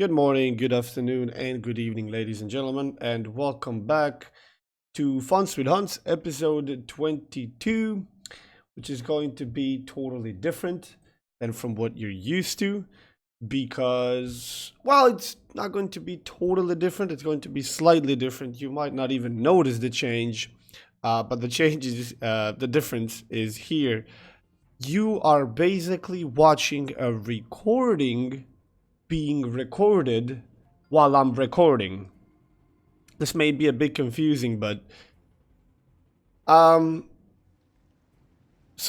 Good morning, good afternoon, and good evening, ladies and gentlemen, and welcome back to Fun Street Hunts episode 22, which is going to be totally different than from what you're used to because, well, it's not going to be totally different, it's going to be slightly different. You might not even notice the change, but the change is, the difference is here. You are basically watching a recording being recorded while I'm recording. This may be a bit confusing, but so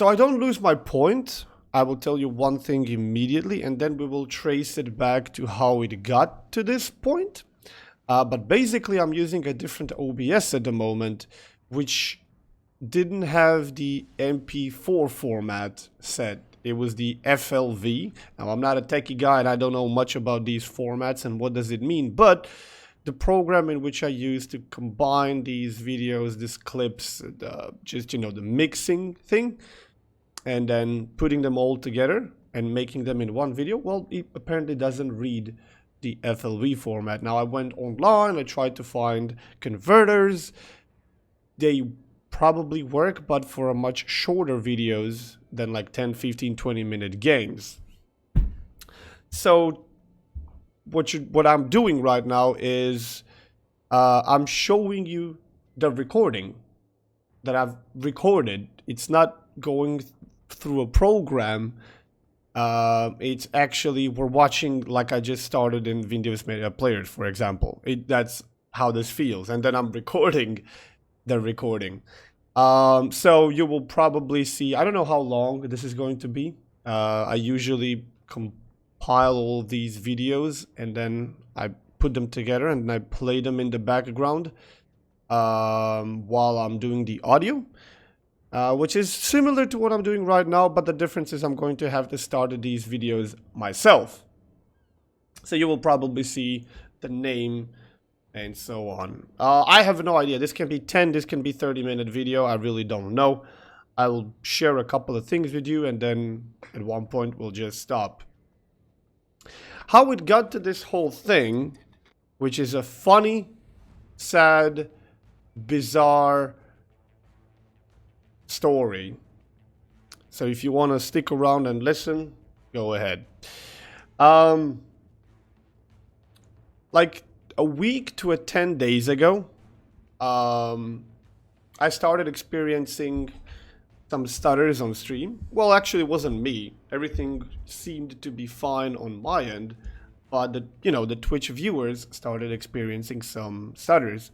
I don't lose my point. I will tell you one thing immediately, and then we will trace it back to how it got to this point. But basically, I'm using a different OBS at the moment, which didn't have the MP4 format set. It was the FLV. Now, I'm not a techie guy and I don't know much about these formats and what does it mean, but the program in which I use to combine these videos, these clips, just, the mixing thing, and then putting them all together and making them in one video, well, it apparently doesn't read the FLV format. Now, I went online, I tried to find converters. They probably work, but for a much shorter videos than like 10, 15, 20-minute games. So what I'm doing right now is I'm showing you the recording that I've recorded. It's not going through a program. It's actually, we're watching like I just started in Windows Media Player, for example. That's how this feels. And then I'm recording the recording. So you will probably see, I don't know how long this is going to be. I usually compile all these videos and then I put them together and I play them in the background while I'm doing the audio, which is similar to what I'm doing right now, but the difference is I'm going to have to start these videos myself. So you will probably see the name and so on. I have no idea. This can be 10, this can be 30-minute video. I really don't know. I will share a couple of things with you and then at one point we'll just stop. How it got to this whole thing, which is a funny, sad, bizarre story. So if you want to stick around and listen, go ahead. Like a week to 10 days ago, I started experiencing some stutters on stream. Well, actually, it wasn't me. Everything seemed to be fine on my end, but the Twitch viewers started experiencing some stutters.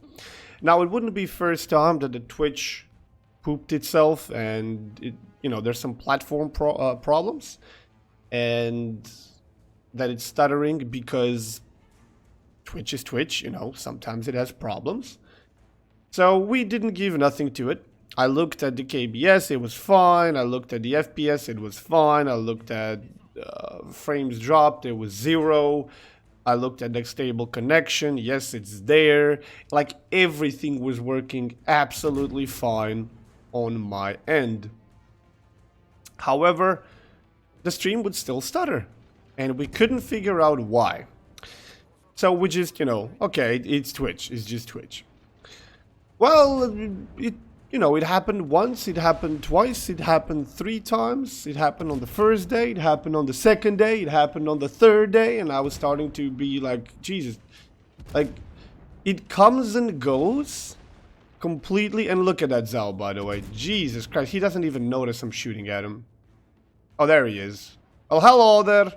Now, it wouldn't be first time that the Twitch pooped itself, and there's some platform problems, and that it's stuttering because Twitch is Twitch, sometimes it has problems. So we didn't give nothing to it. I looked at the KBS, it was fine. I looked at the FPS, it was fine. I looked at frames dropped, it was 0. I looked at the stable connection, yes, it's there. Like everything was working absolutely fine on my end. However, the stream would still stutter, and we couldn't figure out why. So we just, okay, it's Twitch. It's just Twitch. Well, it happened once, it happened twice, it happened 3 times. It happened on the first day, it happened on the second day, it happened on the third day, and I was starting to be like, Jesus. Like, it comes and goes completely. And look at that Zal, by the way. Jesus Christ, he doesn't even notice I'm shooting at him. Oh, there he is. Oh, hello there.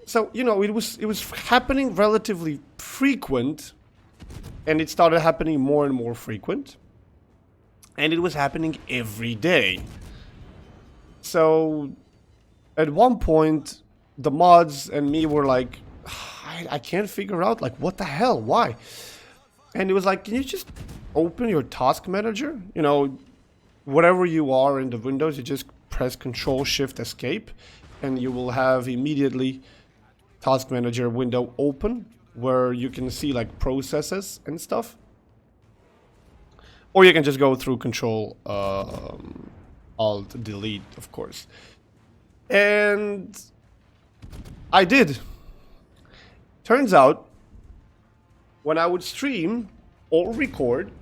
So, it was happening relatively frequent, and it started happening more and more frequent, and it was happening every day. So, at one point, the mods and me were like, I can't figure out, like, what the hell, why? And it was like, can you just open your task manager? Whatever you are in the Windows, you just press Control-Shift-Escape, and you will have immediately task manager window open where you can see like processes and stuff. Or you can just go through Control Alt Delete, of course. And I did. Turns out, when I would stream or record,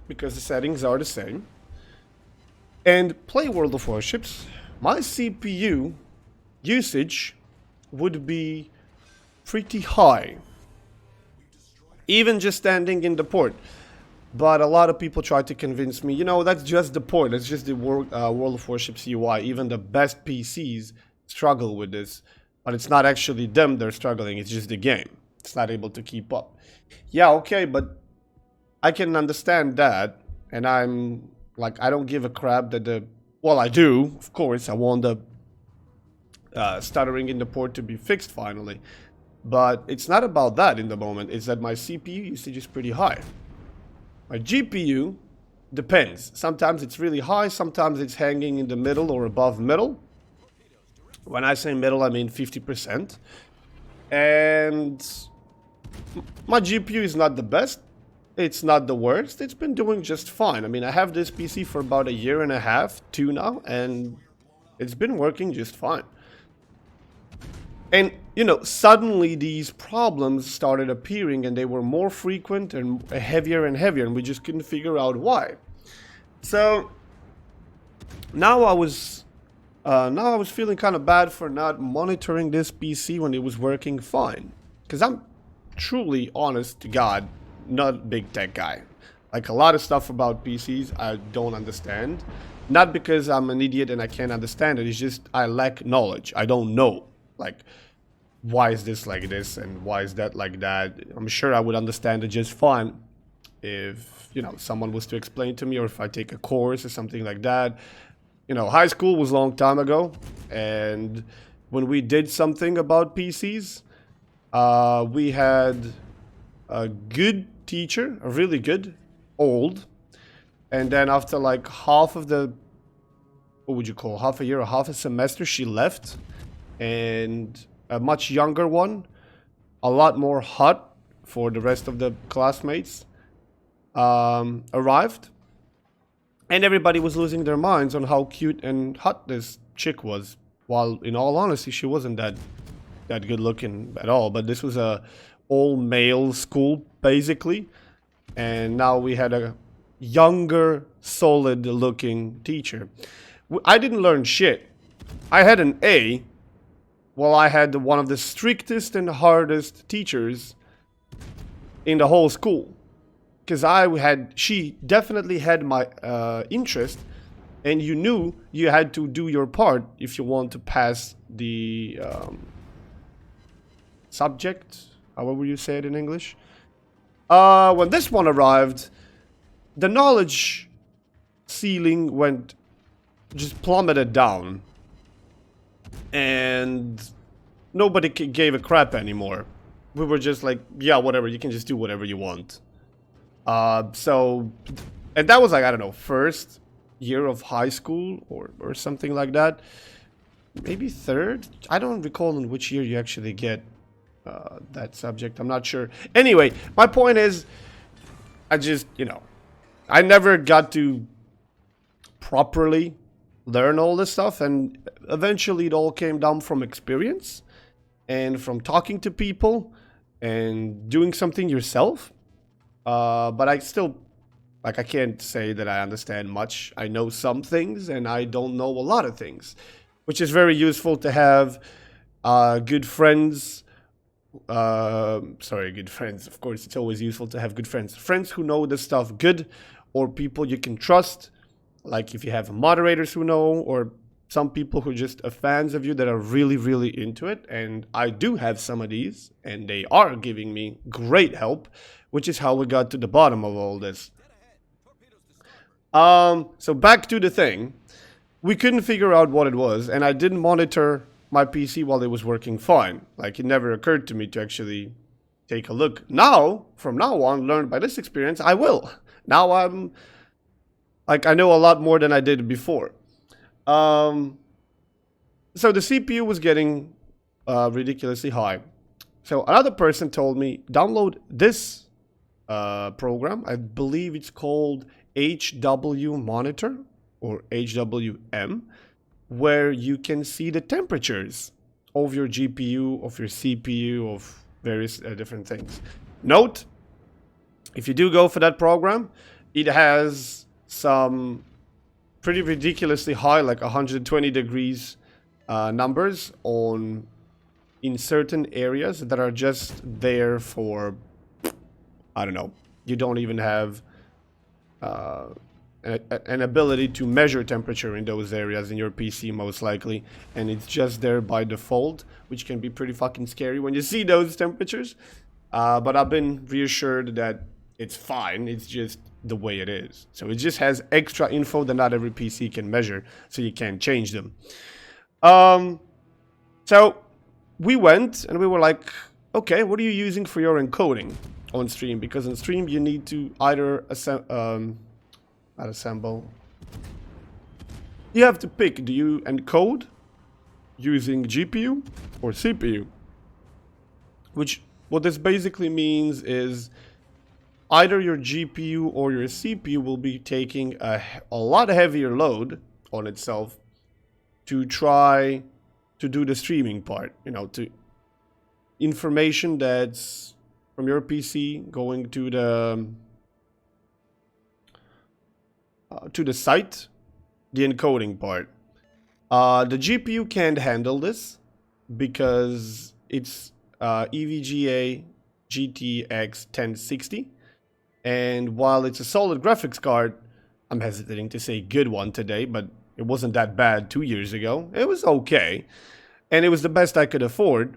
because the settings are the same, and play World of Warships, my CPU usage would be pretty high, even just standing in the port. But a lot of people try to convince me, you know, that's just the port, that's just the World of Warships UI. Even the best PCs struggle with this, but it's not actually them they're struggling, it's just the game. It's not able to keep up. Yeah, okay, but I can understand that, and I'm like, I don't give a crap that the, well, I do, of course, I want the stuttering in the port to be fixed finally, but it's not about that in the moment. It's that my CPU usage is pretty high. My GPU depends. Sometimes it's really high, sometimes it's hanging in the middle or above middle. When I say middle, I mean 50%. And my GPU is not the best. It's not the worst. It's been doing just fine. I mean, I have this PC for about 1.5 years, 2 now, and it's been working just fine. And, you know, suddenly these problems started appearing, and they were more frequent and heavier, and we just couldn't figure out why. So now I was feeling kind of bad for not monitoring this PC when it was working fine, because I'm truly, honest to God, not a big tech guy. Like, a lot of stuff about PCs I don't understand. Not because I'm an idiot and I can't understand it, it's just I lack knowledge. I don't know. Like, why is this like this and why is that like that? I'm sure I would understand it just fine if, you know, someone was to explain to me, or if I take a course or something like that. You know, high school was a long time ago, and when we did something about PCs, we had a good teacher, a really good, old, and then after like half of the, what would you call, half a year or half a semester, she left, and a much younger one, a lot more hot for the rest of the classmates, arrived, and everybody was losing their minds on how cute and hot this chick was, while in all honesty she wasn't that good looking at all. But this was a all male school basically, and now we had a younger, solid looking teacher. I didn't learn shit. I had an A. Well, I had one of the strictest and hardest teachers in the whole school, because she definitely had my interest, and you knew you had to do your part if you want to pass the subject, however you say it in English. When this one arrived, the knowledge ceiling just plummeted down, and nobody gave a crap anymore. We were just like, yeah, whatever, you can just do whatever you want. So, and that was like, I don't know, first year of high school or something like that. Maybe third? I don't recall in which year you actually get that subject. I'm not sure. Anyway, my point is, I just, you know, I never got to properly learn all this stuff, and eventually it all came down from experience and from talking to people and doing something yourself. But I still, like, I can't say that I understand much. I know some things and I don't know a lot of things, which is very useful to have good friends. Good friends. Of course, it's always useful to have good friends. Friends who know this stuff good, or people you can trust. Like if you have moderators who know, or some people who just are fans of you that are really, really into it. And I do have some of these, and they are giving me great help, which is how we got to the bottom of all this. So back to the thing. We couldn't figure out what it was, and I didn't monitor my PC while it was working fine. Like, it never occurred to me to actually take a look. Now, from now on, learned by this experience, I will. Now I'm, like, I know a lot more than I did before. So the CPU was getting ridiculously high. So another person told me, download this program. I believe it's called HW Monitor or HWM, where you can see the temperatures of your GPU, of your CPU, of various different things. Note, if you do go for that program, it has some pretty ridiculously high, like 120 degrees numbers in certain areas that are just there for, I don't know, you don't even have an ability to measure temperature in those areas in your PC most likely, and it's just there by default, which can be pretty fucking scary when you see those temperatures. But I've been reassured that it's fine, it's just the way it is. So it just has extra info that not every PC can measure, so you can't change them. So we went and we were like, okay, what are you using for your encoding on stream? Because on stream you need to either not assemble. You have to pick, do you encode using GPU or CPU? What this basically means is either your GPU or your CPU will be taking a lot heavier load on itself to try to do the streaming part, you know, to information that's from your PC going to the site, the encoding part. The GPU can't handle this because it's EVGA GTX 1060, and while it's a solid graphics card, I'm hesitating to say good one today, but it wasn't that bad 2 years ago. It was okay, and it was the best I could afford.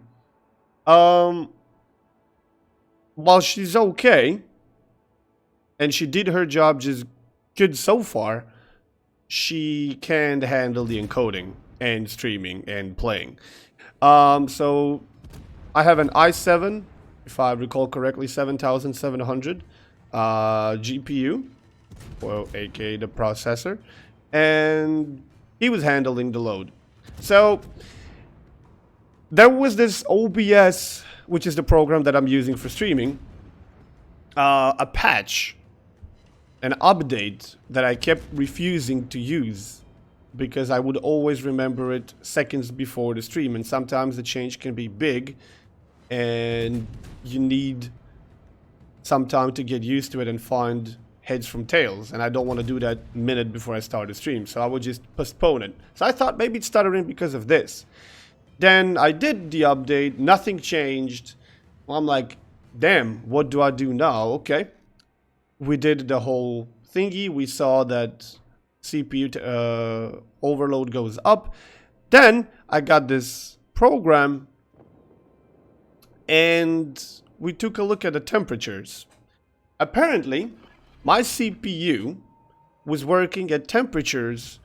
While she's okay, and she did her job just good so far, she can't handle the encoding and streaming and playing. So I have an i7, if I recall correctly, 7700 GPU, well, aka the processor, and he was handling the load. So there was this OBS, which is the program that I'm using for streaming, a patch, an update that I kept refusing to use because I would always remember it seconds before the stream, and sometimes the change can be big and you need some time to get used to it and find heads from tails, and I don't want to do that minute before I start the stream, so I would just postpone it. So I thought maybe it stuttering because of this. Then I did the update, nothing changed. Well, I'm like, damn, what do I do now? Okay. We did the whole thingy. We saw that CPU overload goes up. Then I got this program and we took a look at the temperatures. Apparently, my CPU was working at temperatures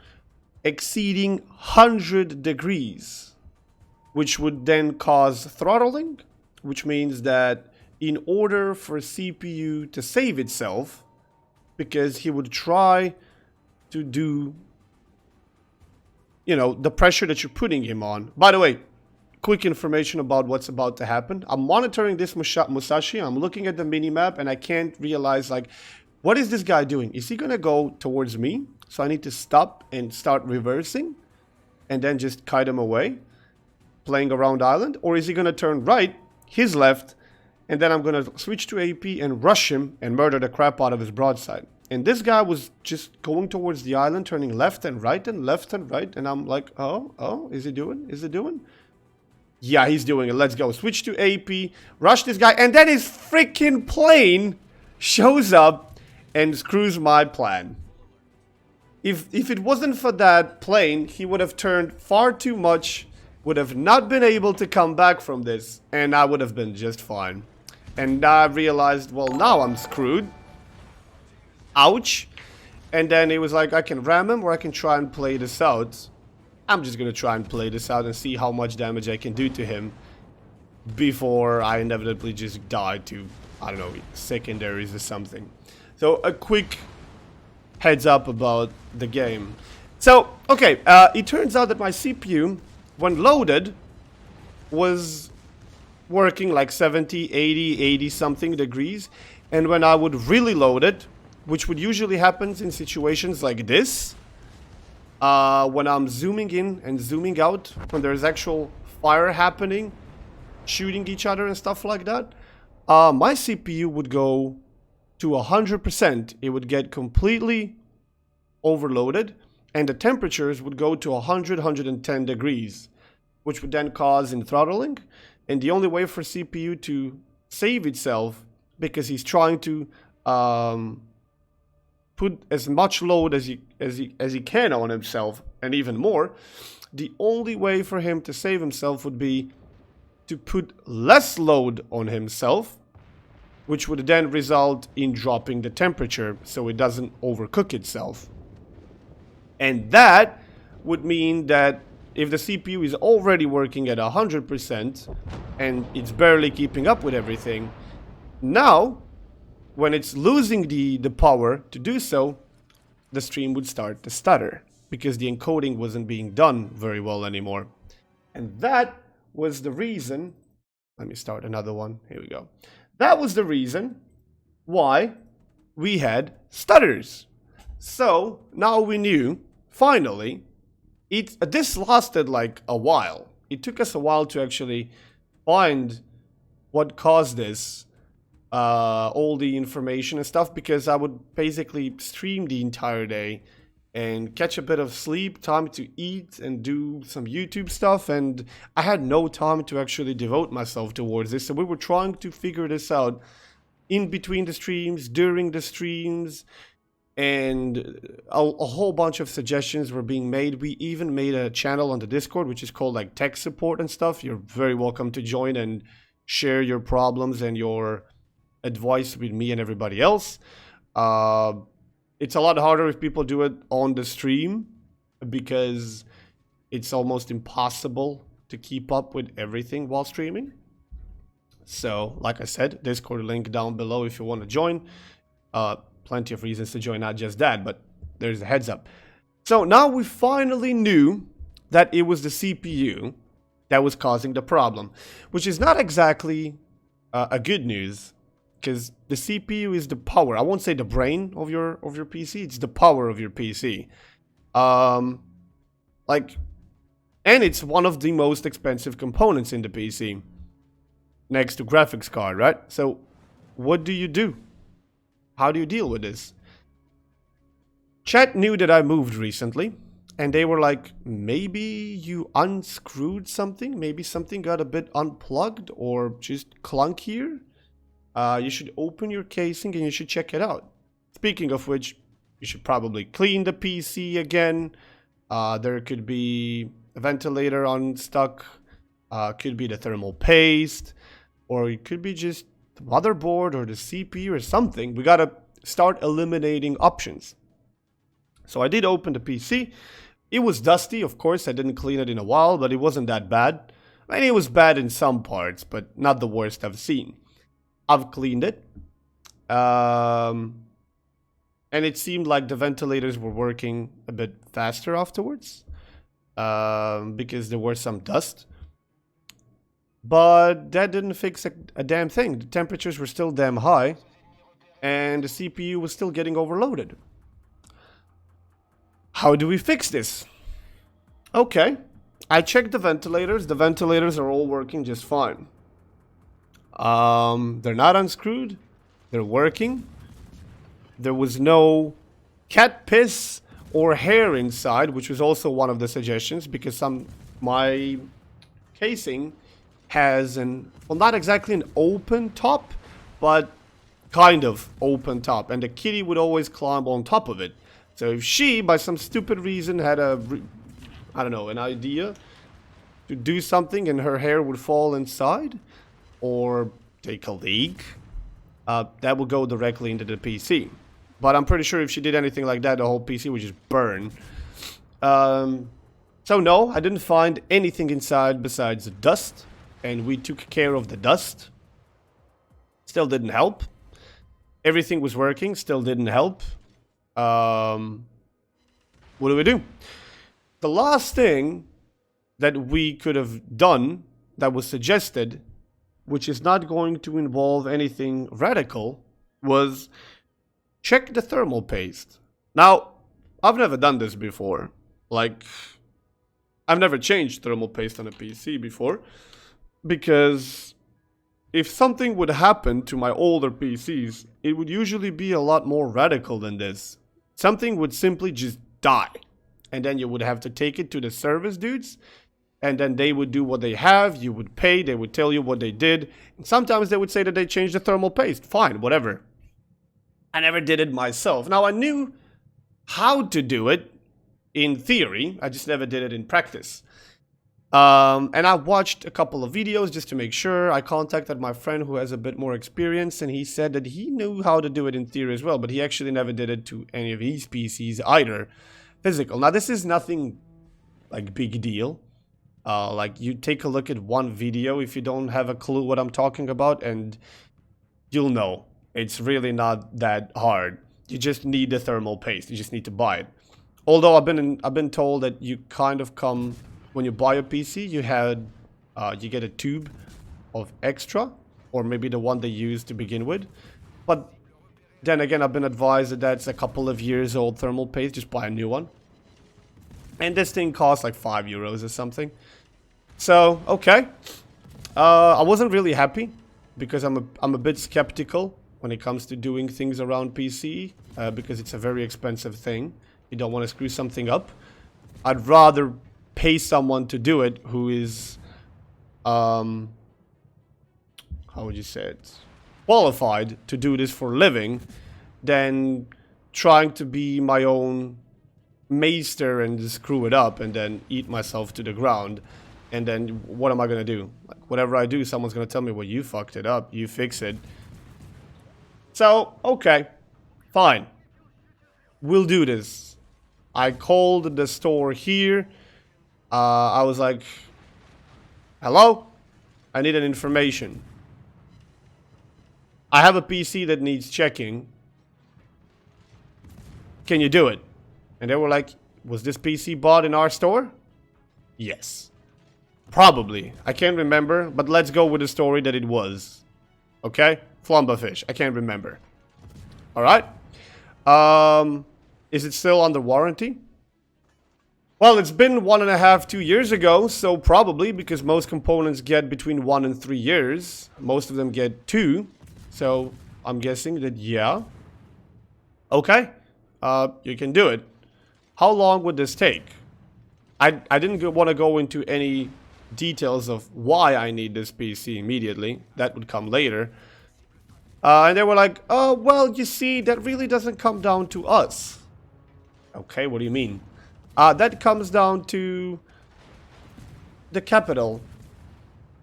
exceeding 100 degrees, which would then cause throttling, which means that in order for CPU to save itself, because he would try to do, you know, the pressure that you're putting him on. By the way, quick information about what's about to happen. I'm monitoring this Musashi, I'm looking at the minimap, and I can't realize, like, what is this guy doing? Is he gonna go towards me? So I need to stop and start reversing and then just kite him away, playing around island? Or is he gonna turn right, his left, and then I'm gonna switch to AP and rush him and murder the crap out of his broadside? And this guy was just going towards the island, turning left and right and left and right, and I'm like, oh, is he doing? Is he doing? Yeah, he's doing it. Let's go. Switch to AP, rush this guy, and then his freaking plane shows up and screws my plan. If it wasn't for that plane, he would have turned far too much, would have not been able to come back from this, and I would have been just fine. And I realized, well, now I'm screwed. Ouch. And then it was like, I can ram him or I can try and play this out. I'm just gonna try and play this out and see how much damage I can do to him before I inevitably just die to, I don't know, secondaries or something. So a quick heads up about the game. So, okay, it turns out that my CPU, when loaded, was working like 70, 80 something degrees. And when I would really load it, which would usually happen in situations like this, when I'm zooming in and zooming out, when there's actual fire happening, shooting each other and stuff like that, my CPU would go to 100%. It would get completely overloaded, and the temperatures would go to 100, 110 degrees, which would then cause in throttling. And the only way for CPU to save itself, because he's trying to put as much load as he can on himself, and even more, the only way for him to save himself would be to put less load on himself, which would then result in dropping the temperature so it doesn't overcook itself. And that would mean that if the CPU is already working at 100% and it's barely keeping up with everything, now when it's losing the power to do so, the stream would start to stutter because the encoding wasn't being done very well anymore. And that was the reason. Let me start another one. Here we go. That was the reason why we had stutters. So now we knew, finally, this lasted like a while. It took us a while to actually find what caused this, all the information and stuff, because I would basically stream the entire day and catch a bit of sleep, time to eat and do some YouTube stuff, and I had no time to actually devote myself towards this. So we were trying to figure this out in between the streams, during the streams, and a whole bunch of suggestions were being made. We even made a channel on the Discord, which is called like tech support and stuff. You're very welcome to join and share your problems and your advice with me and everybody else. It's a lot harder if people do it on the stream because it's almost impossible to keep up with everything while streaming. So, like I said, Discord link down below if you want to join. Plenty of reasons to join, not just that, but there's a heads up. So now we finally knew that it was the CPU that was causing the problem, which is not exactly a good news. Because the CPU is the power. I won't say the brain of your PC. It's the power of your PC. And it's one of the most expensive components in the PC, next to graphics card, right? So, what do? How do you deal with this? Chat knew that I moved recently, and they were like, maybe you unscrewed something. Maybe something got a bit unplugged or just clunkier. You should open your casing and you should check it out. Speaking of which, you should probably clean the PC again. There could be a ventilator unstuck. Could be the thermal paste. Or it could be just the motherboard or the CPU or something. We gotta start eliminating options. So I did open the PC. It was dusty, of course. I didn't clean it in a while, but it wasn't that bad. I mean, it was bad in some parts, but not the worst I've seen. I've cleaned it, and it seemed like the ventilators were working a bit faster afterwards, because there was some dust. But that didn't fix a damn thing. The temperatures were still damn high, and the CPU was still getting overloaded. How do we fix this? Okay, I checked the ventilators. The ventilators are all working just fine. They're not unscrewed. They're working. There was no cat piss or hair inside, which was also one of the suggestions, because my casing has well, not exactly an open top, but kind of open top, and the kitty would always climb on top of it. So if she, by some stupid reason, had an idea to do something and her hair would fall inside, or take a leak, that will go directly into the PC. But I'm pretty sure if she did anything like that, the whole PC would just burn. So no, I didn't find anything inside besides dust, and we took care of the dust. Still didn't help. Everything was working, still didn't help. What do? The last thing that we could have done that was suggested, which is not going to involve anything radical, was check the thermal paste. Now, I've never done this before. Like, I've never changed thermal paste on a PC before. Because if something would happen to my older PCs, it would usually be a lot more radical than this. Something would simply just die. And then you would have to take it to the service dudes. And then they would do what they have, you would pay, they would tell you what they did. And sometimes they would say that they changed the thermal paste. Fine, whatever. I never did it myself. Now, I knew how to do it in theory. I just never did it in practice. And I watched a couple of videos just to make sure. I contacted my friend who has a bit more experience, and he said that he knew how to do it in theory as well, but he actually never did it to any of his PCs either. Physical. Now, this is nothing like big deal. Like, you take a look at one video if you don't have a clue what I'm talking about, and you'll know. It's really not that hard. You just need the thermal paste. You just need to buy it. Although I've been told that you kind of come when you buy a PC, you get a tube of extra, or maybe the one they use to begin with. But then again, I've been advised that that's a couple of years old thermal paste. Just buy a new one. And this thing costs like €5 or something. So, okay. I wasn't really happy because I'm a bit skeptical when it comes to doing things around PC because it's a very expensive thing. You don't want to screw something up. I'd rather pay someone to do it who is, how would you say it, qualified to do this for a living than trying to be my own maester and screw it up and then eat myself to the ground. And then what am I gonna do? Like, whatever I do, someone's gonna tell me, well, you fucked it up, you fix it. So, okay, fine, we'll do this. I called the store here. I was like, hello, I need an information. I have a PC that needs checking. Can you do it? And they were like, was this PC bought in our store? Yes. Probably. I can't remember, but let's go with the story that it was. Okay? Flumbafish. I can't remember. Alright? Is it still under warranty? Well, it's been 1.5, 2 years ago, so probably, because most components get between 1 and 3 years. Most of them get 2. So, I'm guessing that, yeah. Okay. You can do it. How long would this take? I didn't want to go into any details of why I need this PC immediately. That would come later. And they were like, oh, well, you see, that really doesn't come down to us. Okay, what do you mean? That comes down to the capital.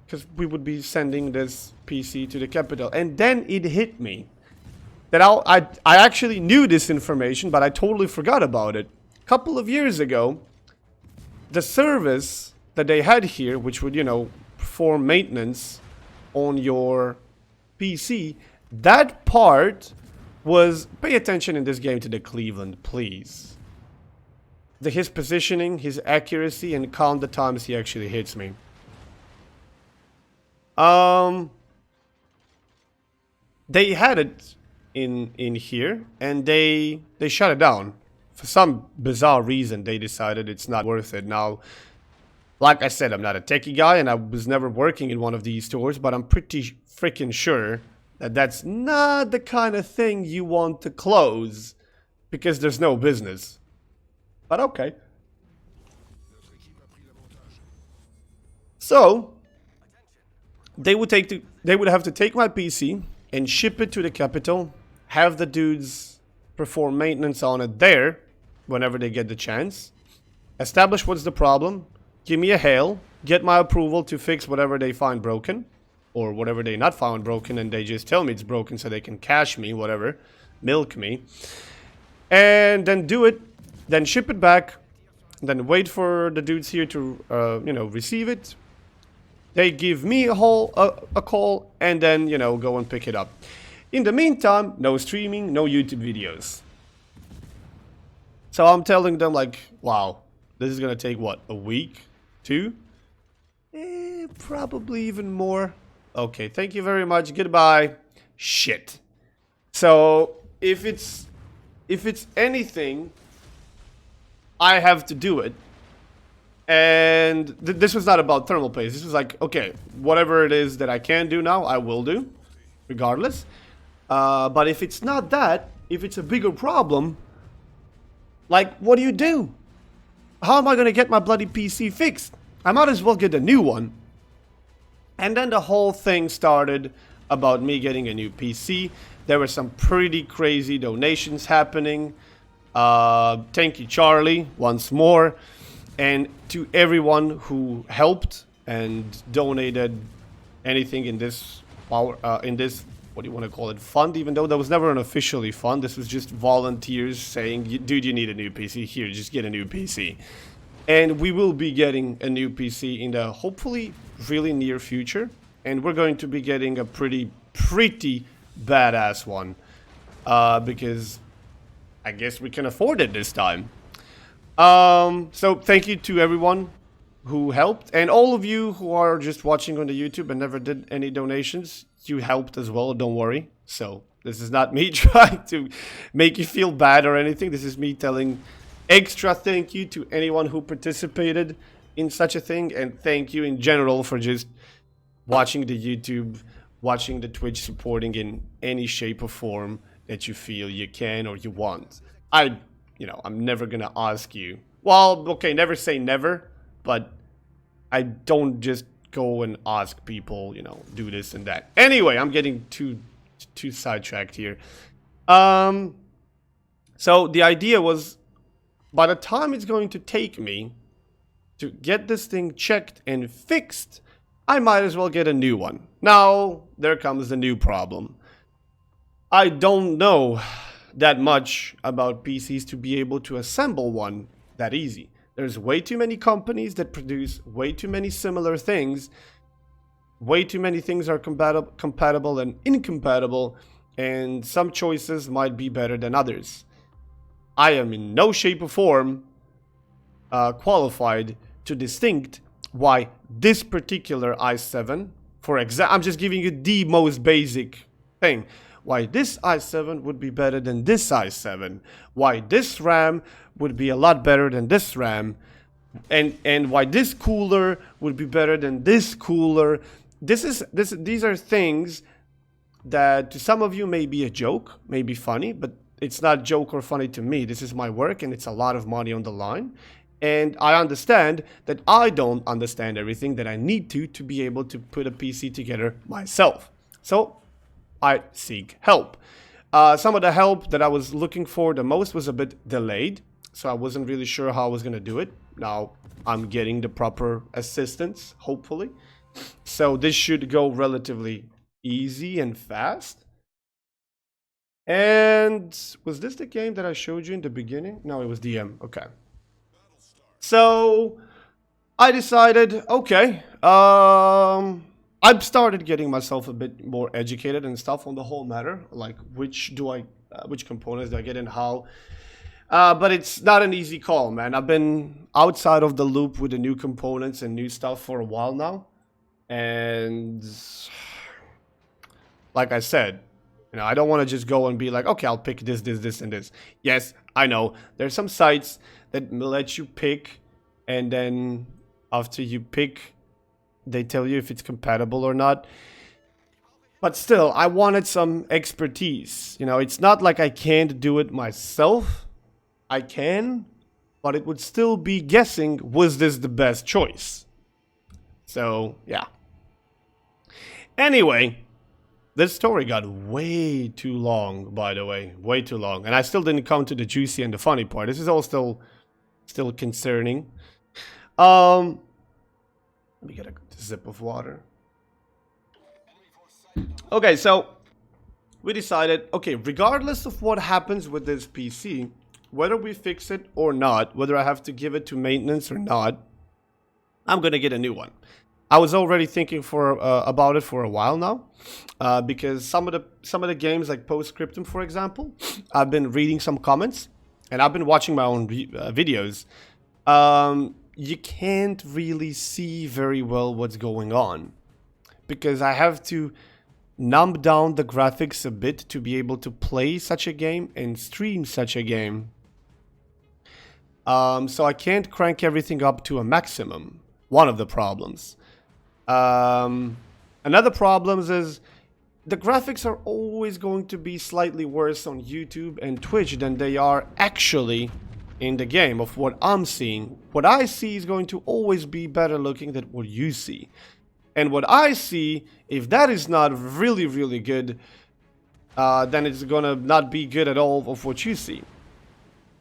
Because we would be sending this PC to the capital. And then it hit me that I actually knew this information, but I totally forgot about it. A couple of years ago, the service that they had here, which would, you know, perform maintenance on your PC, that part was, pay attention in this game to the Cleveland, please. His positioning, his accuracy, and count the times he actually hits me. They had it in here, and they shut it down. For some bizarre reason, they decided it's not worth it. Now, like I said, I'm not a techie guy, and I was never working in one of these stores, but I'm pretty freaking sure that that's not the kind of thing you want to close, because there's no business. But okay. So, they would have to take my PC and ship it to the capital, have the dudes perform maintenance on it there, whenever they get the chance, establish what's the problem, give me a hail, get my approval to fix whatever they find broken, or whatever they not found broken, and they just tell me it's broken so they can cash me, whatever, milk me, and then do it, then ship it back, then wait for the dudes here to, you know, receive it. They give me a call, and then, you know, go and pick it up. In the meantime, no streaming, no YouTube videos. So I'm telling them, like, wow, this is gonna take, what, a week? 2? Probably even more. Okay, thank you very much, goodbye. Shit. So, if it's anything, I have to do it. And this was not about thermal paste. This was like, okay, whatever it is that I can do now, I will do, regardless. But if it's not that, if it's a bigger problem, like, what do you do? How am I gonna get my bloody PC fixed? I might as well get a new one. And then the whole thing started about me getting a new PC. There were some pretty crazy donations happening. Thank you, Charlie, once more. And to everyone who helped and donated anything in this power, in this, what do you want to call it, fund, even though that was never an officially fund. This was just volunteers saying, dude, you need a new PC. Here, just get a new PC. And we will be getting a new PC in the hopefully really near future. And we're going to be getting a pretty badass one. Because I guess we can afford it this time. So thank you to everyone who helped. And all of you who are just watching on the YouTube and never did any donations, you helped as well, don't worry. So this is not me trying to make you feel bad or anything. This is me telling extra thank you to anyone who participated in such a thing, and thank you in general for just watching the YouTube, watching the Twitch, supporting in any shape or form that you feel you can or you want. I'm never gonna ask you. Well, okay, never say never, but I don't just go and ask people, do this and that. Anyway, I'm getting too sidetracked here. So the idea was, by the time it's going to take me to get this thing checked and fixed, I might as well get a new one. Now, there comes the new problem. I don't know that much about PCs to be able to assemble one that easy. There's way too many companies that produce way too many similar things. Way too many things are compatible and incompatible, and some choices might be better than others. I am in no shape or form qualified to distinct why this particular i7, for example, I'm just giving you the most basic thing, why this i7 would be better than this i7, why this RAM would be a lot better than this RAM, and why this cooler would be better than this cooler. These are things that to some of you may be a joke, may be funny, but it's not joke or funny to me. This is my work and it's a lot of money on the line. And I understand that I don't understand everything that I need to be able to put a PC together myself. So I seek help. Some of the help that I was looking for the most was a bit delayed, so I wasn't really sure how I was going to do it. Now I'm getting the proper assistance, hopefully. So this should go relatively easy and fast. And was this the game that I showed you in the beginning? No, it was DM. Okay. So I decided, okay, I've started getting myself a bit more educated and stuff on the whole matter, like which components do I get and how. But it's not an easy call, man. I've been outside of the loop with the new components and new stuff for a while now. And like I said, I don't want to just go and be like, okay, I'll pick this, and this. Yes, I know. There's some sites that let you pick, and then after you pick, they tell you if it's compatible or not. But still, I wanted some expertise. It's not like I can't do it myself. I can, but it would still be guessing, was this the best choice? So, yeah. Anyway, this story got way too long, by the way. Way too long. And I still didn't come to the juicy and the funny part. This is all still concerning. Let me get a sip of water. Okay, so we decided, okay, regardless of what happens with this PC, whether we fix it or not, whether I have to give it to maintenance or not, I'm gonna get a new one. I was already thinking about it for a while now, because some of the games like Postscriptum, for example, I've been reading some comments and I've been watching my own videos. You can't really see very well what's going on because I have to numb down the graphics a bit to be able to play such a game and stream such a game. So I can't crank everything up to a maximum. One of the problems. Another problem is the graphics are always going to be slightly worse on YouTube and Twitch than they are actually in the game of what I'm seeing. What I see is going to always be better looking than what you see. And what I see, if that is not really, really good, then it's gonna not be good at all of what you see.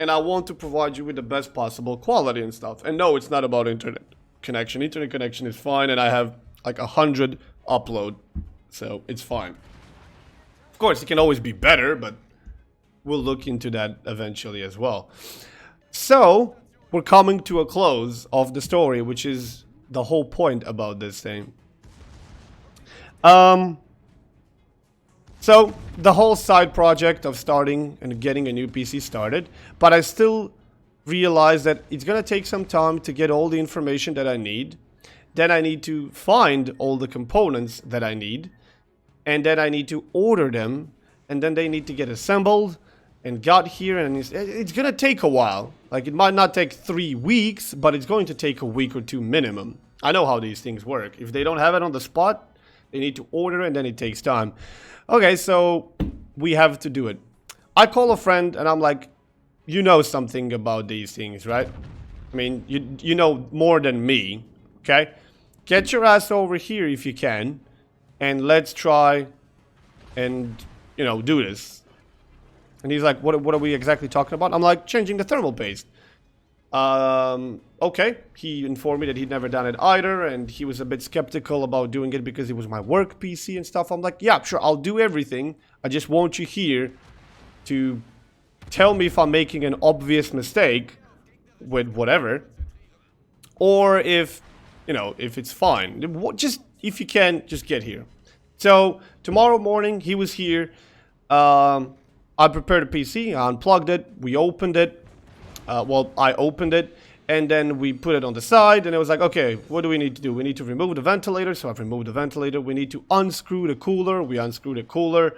And I want to provide you with the best possible quality and stuff. And no, it's not about internet connection. Internet connection is fine, and I have like 100 upload, so it's fine. Of course, it can always be better, but we'll look into that eventually as well. So, we're coming to a close of the story, which is the whole point about this thing. So, the whole side project of starting and getting a new PC started, but I still realize that it's gonna take some time to get all the information that I need. Then I need to find all the components that I need, and then I need to order them, and then they need to get assembled and got here, and it's gonna take a while. Like, it might not take 3 weeks, but it's going to take a week or two minimum. I know how these things work. If they don't have it on the spot, they need to order, and then it takes time. Okay, so we have to do it. I call a friend, and I'm like, you know something about these things, right? I mean, you know more than me, okay? Get your ass over here if you can, and let's try and, you know, do this. And he's like, what are we exactly talking about? I'm like, changing the thermal paste. Okay. He informed me that he'd never done it either, and he was a bit skeptical about doing it because it was my work PC and stuff. I'm like, yeah, sure, I'll do everything. I just want you here to tell me if I'm making an obvious mistake with whatever, or if, you know, if it's fine. Just, if you can, just get here. So, tomorrow morning, he was here. I prepared a PC, I unplugged it, we opened it. Well, I opened it, and then we put it on the side, and it was like, okay, what do we need to do? We need to remove the ventilator, so I've removed the ventilator. We need to unscrew the cooler, we unscrewed the cooler.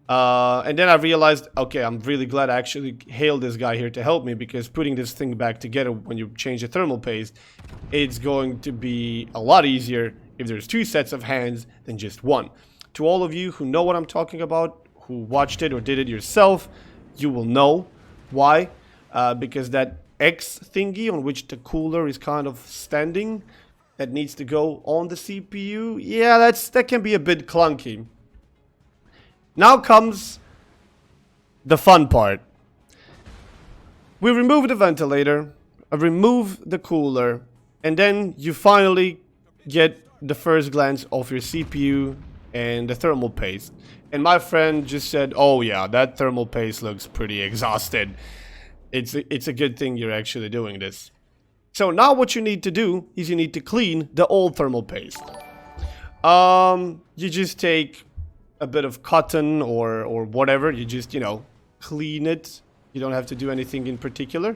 And then I realized, okay, I'm really glad I actually hailed this guy here to help me, because putting this thing back together when you change the thermal paste, it's going to be a lot easier if there's 2 sets of hands than just one. To all of you who know what I'm talking about, who watched it or did it yourself, you will know why. Because that X thingy on which the cooler is kind of standing, that needs to go on the CPU, yeah, that can be a bit clunky. Now comes the fun part. We remove the ventilator, remove the cooler, and then you finally get the first glance of your CPU and the thermal paste. And my friend just said, oh yeah, that thermal paste looks pretty exhausted. It's a good thing you're actually doing this. So now what you need to do is you need to clean the old thermal paste. You just take a bit of cotton or whatever, you just, you know, clean it. You don't have to do anything in particular.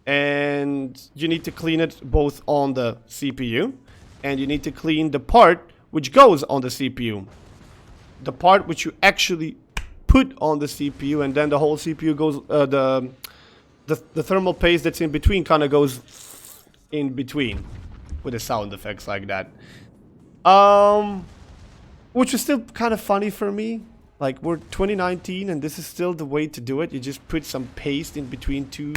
And you need to clean it both on the CPU, and you need to clean the part which goes on the CPU. The part which you actually put on the CPU, and then the whole CPU goes, the thermal paste that's in between kind of goes in between with the sound effects like that. Which is still kind of funny for me. Like, we're 2019 and this is still the way to do it. You just put some paste in between 2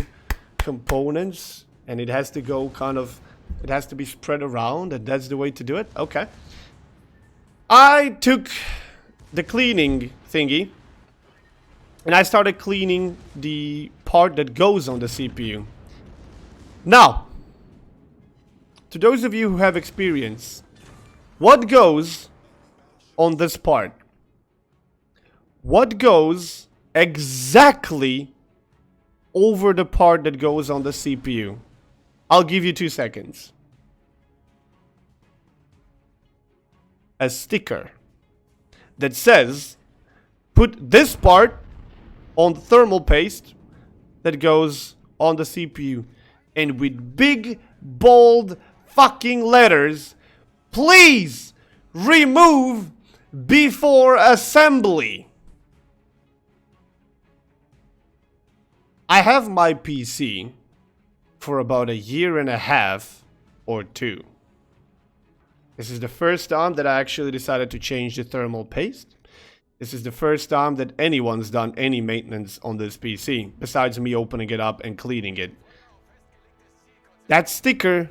components, and it has to go kind of, it has to be spread around, and that's the way to do it. Okay. I took the cleaning thingy, and I started cleaning the part that goes on the CPU. Now, to those of you who have experience, what goes on this part? What goes exactly over the part that goes on the CPU? I'll give you 2 seconds. A sticker that says, put this part on the thermal paste that goes on the CPU. And with big, bold fucking letters, please remove before assembly. I have my PC for about a year and a half or two. This is the first time that I actually decided to change the thermal paste. This is the first time that anyone's done any maintenance on this PC, besides me opening it up and cleaning it. That sticker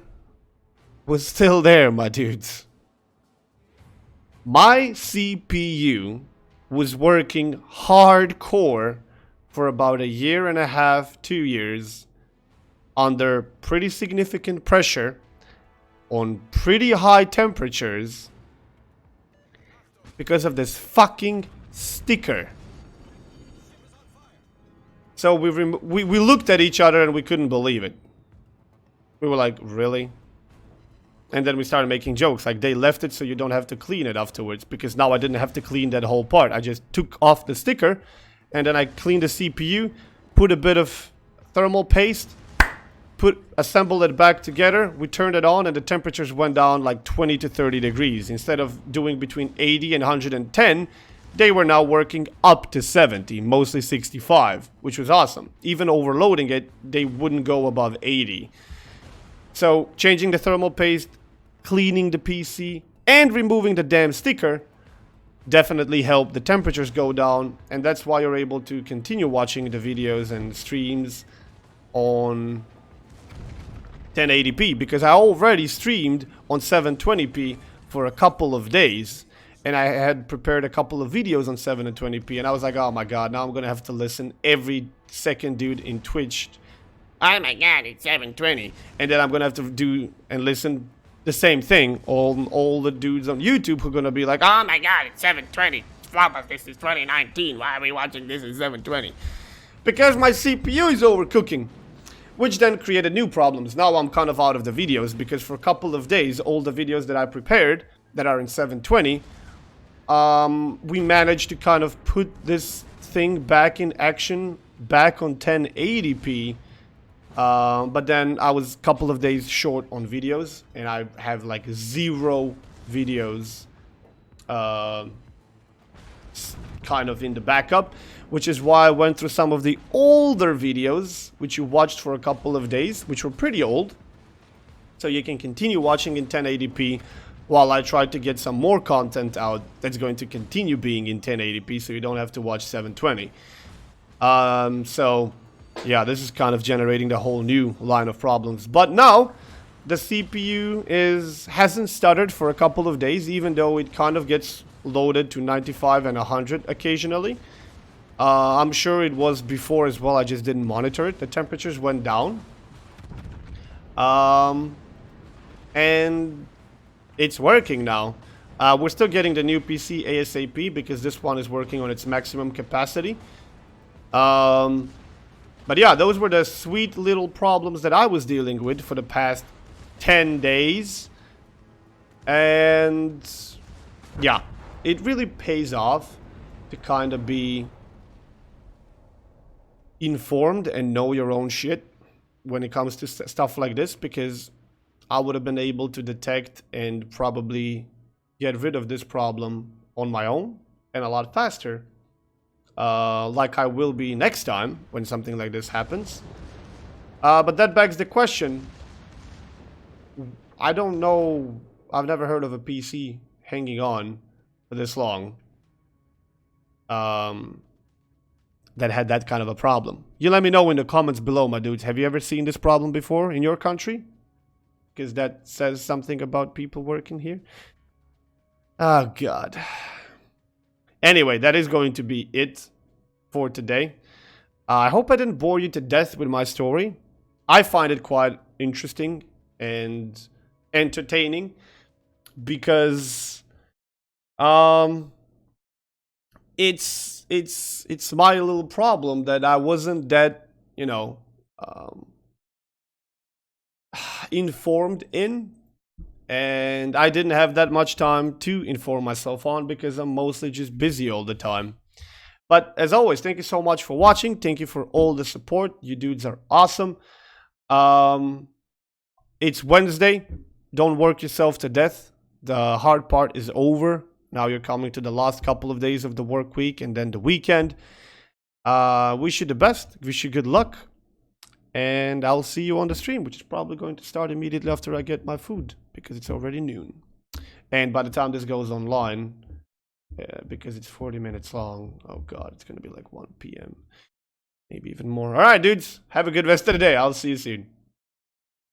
was still there, my dudes. My CPU was working hardcore for about a year and a half, 2 years, under pretty significant pressure, on pretty high temperatures, because of this fucking sticker. So we looked at each other and we couldn't believe it. We were like, really? And then we started making jokes, like they left it so you don't have to clean it afterwards, because now I didn't have to clean that whole part. I just took off the sticker, and then I cleaned the CPU, put a bit of thermal paste, assembled it back together, we turned it on, and the temperatures went down like 20 to 30 degrees. Instead of doing between 80 and 110, they were now working up to 70, mostly 65, which was awesome. Even overloading it, they wouldn't go above 80. So, changing the thermal paste, cleaning the PC, and removing the damn sticker definitely helped the temperatures go down, and that's why you're able to continue watching the videos and streams on 1080p, because I already streamed on 720p for a couple of days, and I had prepared a couple of videos on 720p, and I was like, oh my god, now I'm gonna have to listen every second dude in Twitch. Oh my god, it's 720. And then I'm gonna have to do and listen the same thing. All the dudes on YouTube who are gonna be like, oh my god, it's 720. Flopper, this is 2019. Why are we watching this in 720? Because my CPU is overcooking. Which then created new problems. Now I'm kind of out of the videos, because for a couple of days, all the videos that I prepared that are in 720, we managed to kind of put this thing back in action, back on 1080p. But then I was a couple of days short on videos, and I have like 0 videos kind of in the backup, which is why I went through some of the older videos, which you watched for a couple of days, which were pretty old. So you can continue watching in 1080p while I try to get some more content out that's going to continue being in 1080p, so you don't have to watch 720. So yeah, this is kind of generating the whole new line of problems. But now the CPU hasn't stuttered for a couple of days, even though it kind of gets loaded to 95 and 100 occasionally. I'm sure it was before as well, I just didn't monitor it. The temperatures went down. And it's working now. We're still getting the new PC ASAP, because this one is working on its maximum capacity. But yeah, those were the sweet little problems that I was dealing with for the past 10 days. And yeah, it really pays off to kind of be informed and know your own shit when it comes to stuff like this, because I would have been able to detect and probably get rid of this problem on my own and a lot faster. Like I will be next time when something like this happens. But that begs the question. I don't know. I've never heard of a PC hanging on for this long. That had that kind of a problem. You let me know in the comments below, my dudes. Have you ever seen this problem before in your country? Because that says something about people working here. Oh, God. Anyway, that is going to be it for today. I hope I didn't bore you to death with my story. I find it quite interesting and entertaining, because it's my little problem that I wasn't that, you know, informed in, and I didn't have that much time to inform myself on, because I'm mostly just busy all the time. But as always, thank you so much for watching. Thank you for all the support. You dudes are awesome. It's Wednesday. Don't work yourself to death. The hard part is over. Now you're coming to the last couple of days of the work week and then the weekend. Wish you the best. Wish you good luck. And I'll see you on the stream, which is probably going to start immediately after I get my food, because it's already noon. And by the time this goes online, because it's 40 minutes long, oh god, it's going to be like 1 p.m. Maybe even more. All right, dudes, have a good rest of the day. I'll see you soon.